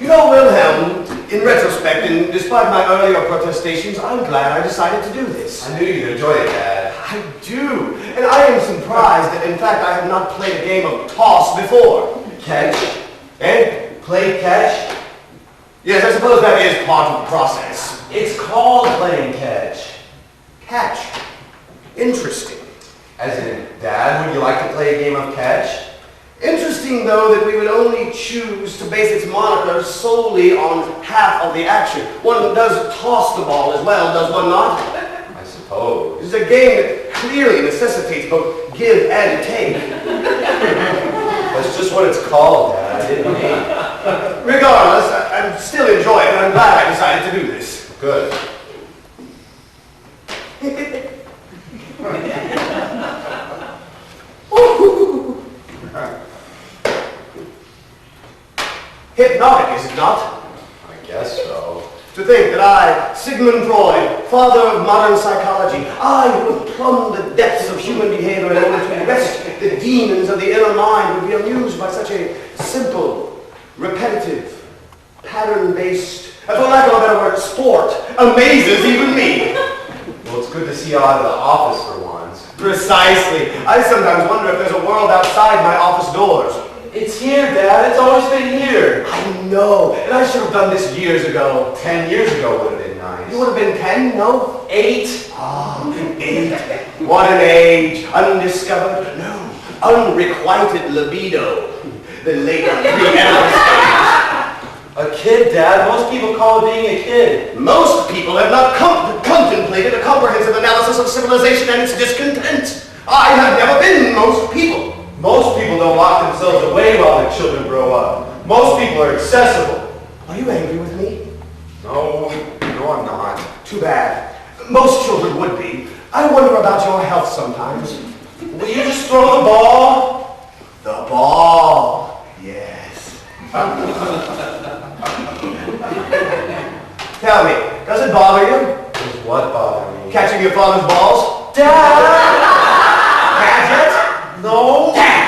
You know, Wilhelm, in retrospect, and despite my earlier protestations, I'm glad I decided to do this. I knew you'd enjoy it, Dad. I do, and I am surprised that, in fact, I have not played a game of toss before. Catch? Eh? Play catch? Yes, I suppose that is part of the process. It's called playing catch. Catch. Interesting. As in, Dad, would you like to play a game of catch? Interesting, though, that we would only choose to base its moniker solely on half of the action. One does toss the ball as well, does one not? I suppose. It's a game that clearly necessitates both give and take. That's just what it's called, Dad. I didn't mean. Regardless, I still enjoy it, and I'm glad I decided to do this. Good. Hypnotic, is it not? I guess so. To think that I, Sigmund Freud, father of modern psychology, I who have plumbed the depths of human behavior in order to arrest the demons of the inner mind, would be amused by such a simple, repetitive, pattern-based, and for lack of a better word, sport, amazes even me. Well, it's good to see you out of the office for once. Precisely. I sometimes wonder if there's a world outside my office doors. It's here, Dad. It's always been here. I know, and I should have done this years ago. 10 years ago would have been nice. You would have been 10, no? 8. Ah, 8. What an age. Undiscovered, no, unrequited libido. The later pre-eminent stage. A kid, Dad. Most people call it being a kid. Most people have not contemplated a comprehensive analysis of civilization and its discontent. I have never been most people. Most people don't lock themselves away while their children grow up. Most people are accessible. Are you angry with me? No, I'm not. Too bad. Most children would be. I wonder about your health sometimes. Will you just throw the ball? The ball. Yes. Tell me, does it bother you? Does what bother me? Catching your father's balls? Dad! Catch it? No. Dad!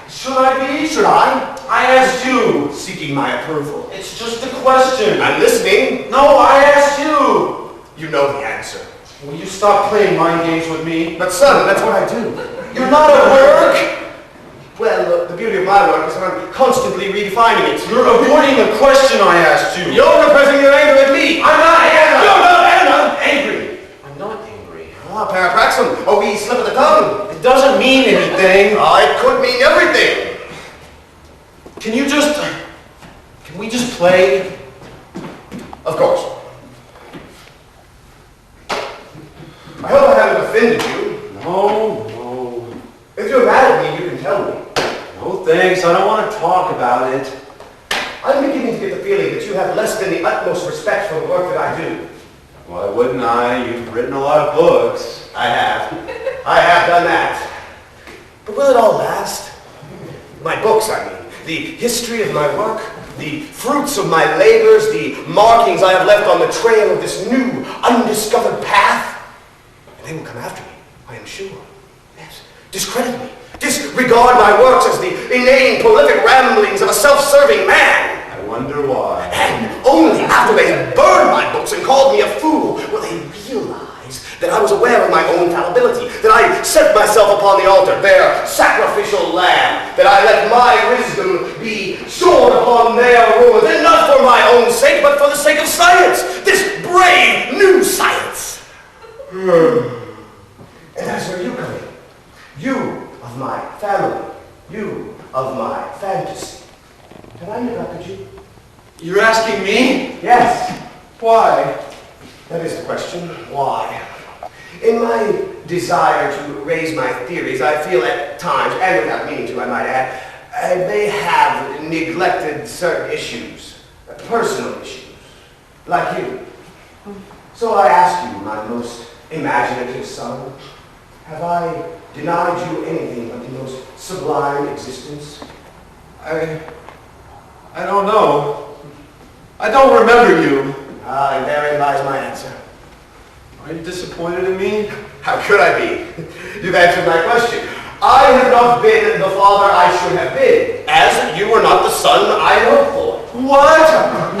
Should I be? Should I? I asked you. Seeking my approval. It's just a question. I'm listening. No, I asked you. You know the answer. Will you stop playing mind games with me? But son, that's what I do. You're not at work. Well, look, the beauty of my work is that I'm constantly redefining it. You're avoiding the question I asked you. You're repressing your anger at me. I'm not Anna. You're not Anna. Angry. I'm not angry. Ah, parapraxum. A wee slip of the tongue. It doesn't mean anything. It could mean everything. Can we just play? Of course. I hope I haven't offended you. No. If you're mad at me, you can tell me. No thanks, I don't want to talk about it. I'm beginning to get the feeling that you have less than the utmost respect for the work that I do. Why wouldn't I? You've written a lot of books. I have. I have done that. But will it all last? My books, I mean. The history of my work, the fruits of my labors, the markings I have left on the trail of this new, undiscovered path. And they will come after me, I am sure. Yes. Discredit me. Disregard my works as the inane, prolific ramblings of a self-serving man. I wonder why. And only after they have burned my books and called me a fool will they realize that I was aware of my own fallibility, that I set myself upon the altar, their sacrificial lamb, that I let my wisdom be shorn upon their ruins, and not for my own sake, but for the sake of science, this brave new science. And that's where you come in. You of my family, you of my fantasy. Have I neglected you? You're asking me? Yes. Why? That is the question. Why? In my desire to raise my theories, I feel at times, and without meaning to, I might add, I may have neglected certain issues, personal issues, like you. So I ask you, my most imaginative son, have I denied you anything but the most sublime existence? I don't know. I don't remember you. And therein lies my answer. Are you disappointed in me? How could I be? You've answered my question. I have not been the father I should have been, as you were not the son I hoped for. What?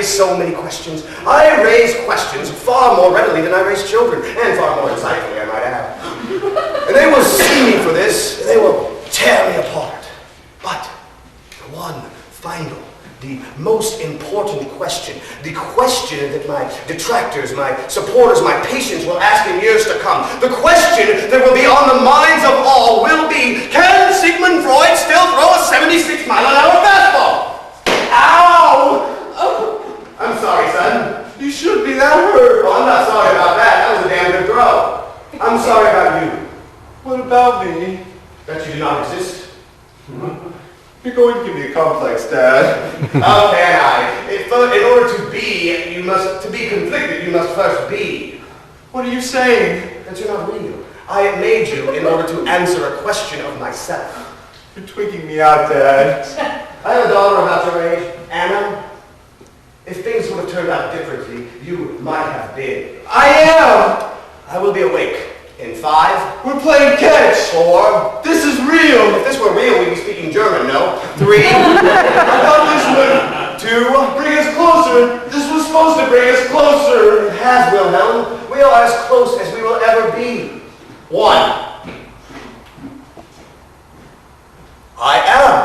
raise so many questions. I raise questions far more readily than I raise children, and far more insightfully, I might add. And they will see me for this, and they will tear me apart. But the one final, the most important question, the question that my detractors, my supporters, my patients will ask in years to come, the question that will be on the minds of all will be, can Sigmund Freud still throw a 76-mile-an-hour fastball? Ow! Oh, I'm sorry, son. You shouldn't be that hurt. Oh, I'm not sorry about that. That was a damn good throw. I'm sorry about you. What about me? That you do not exist. You're going to give me a complex, Dad. How can I? In order to be conflicted, you must first be. What are you saying? That you're not real. I made you in order to answer a question of myself. You're tweaking me out, Dad. I have a daughter about your age, Anna. If things would have turned out differently, you might have been. I am! I will be awake in 5. We're playing catch! 4. This is real! If this were real, we'd be speaking German, no? 3. I thought this would 2. bring us closer. This was supposed to bring us closer. It has, Wilhelm. We are as close as we will ever be. 1. I am